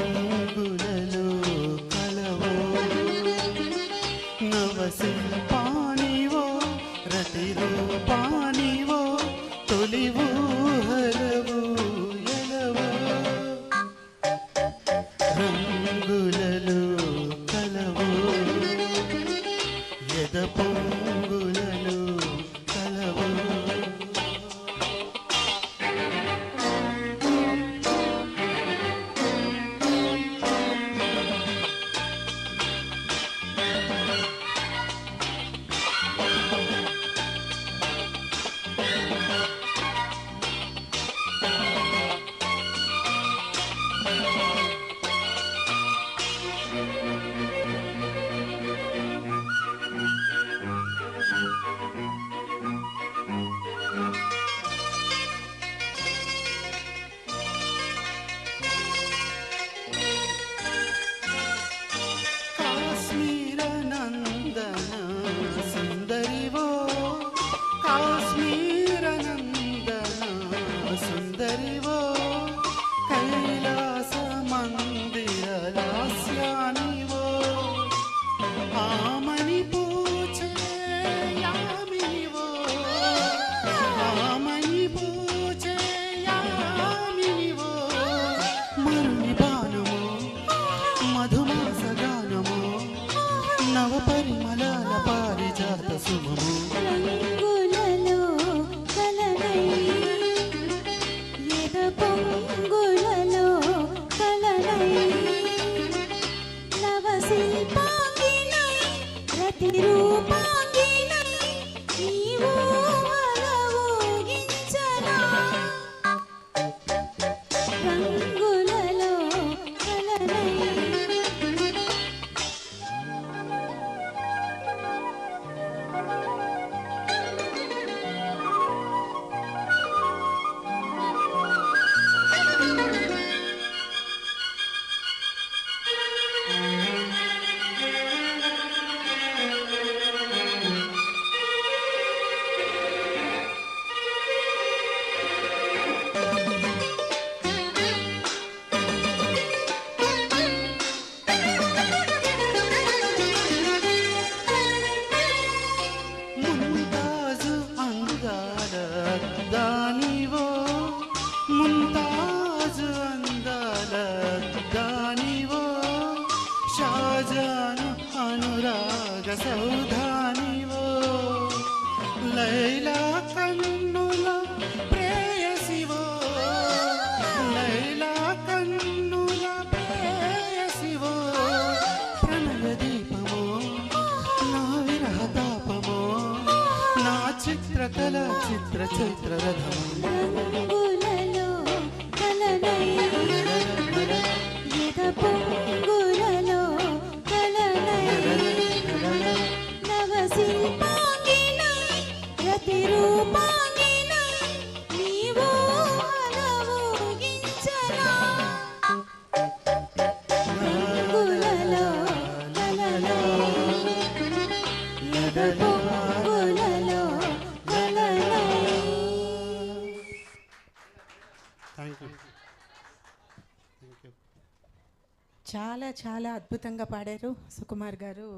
రంగులలో కలవో నవశిల్పానివో రతి రూపానివో తొలి ఊహలవు ఎలవో రంగులలో కలవో ఎద పొంగులలో కలవో సుందరివో కైలాస మందిర లాస్యానివో ఆమని పూచే యామినివో ఆమని పూచే యామినివో మరుని బాణమో మధుమాస గానమో నవ పరిమళాల పారిజాత సుమము పొంగులలో కలనై నవశిల్పాంగినై రతి రూపాంగినై నీవు అలవోగించనా రంగులలో కలనై ముంతాజు అందాల దానివో షాజాను అనురాగ సౌధానివో లైలా కన్నుల ప్రేయసివో లైలా కన్నుల ప్రేయసివో ప్రణయ దీపమో నా విరహ తాపమో నా చిత్రకళ చిత్ర చైత్రరథమో పొంగులలో కలనై నవశిల్పాంగినై రతి రూపాంగినై నీవు అలవోగించనా రంగులలో కలనై ఎద పొంగులలో కలనై. Thank you. చాలా చాలా అద్భుతంగా పాడారు సుకుమార్ గారు.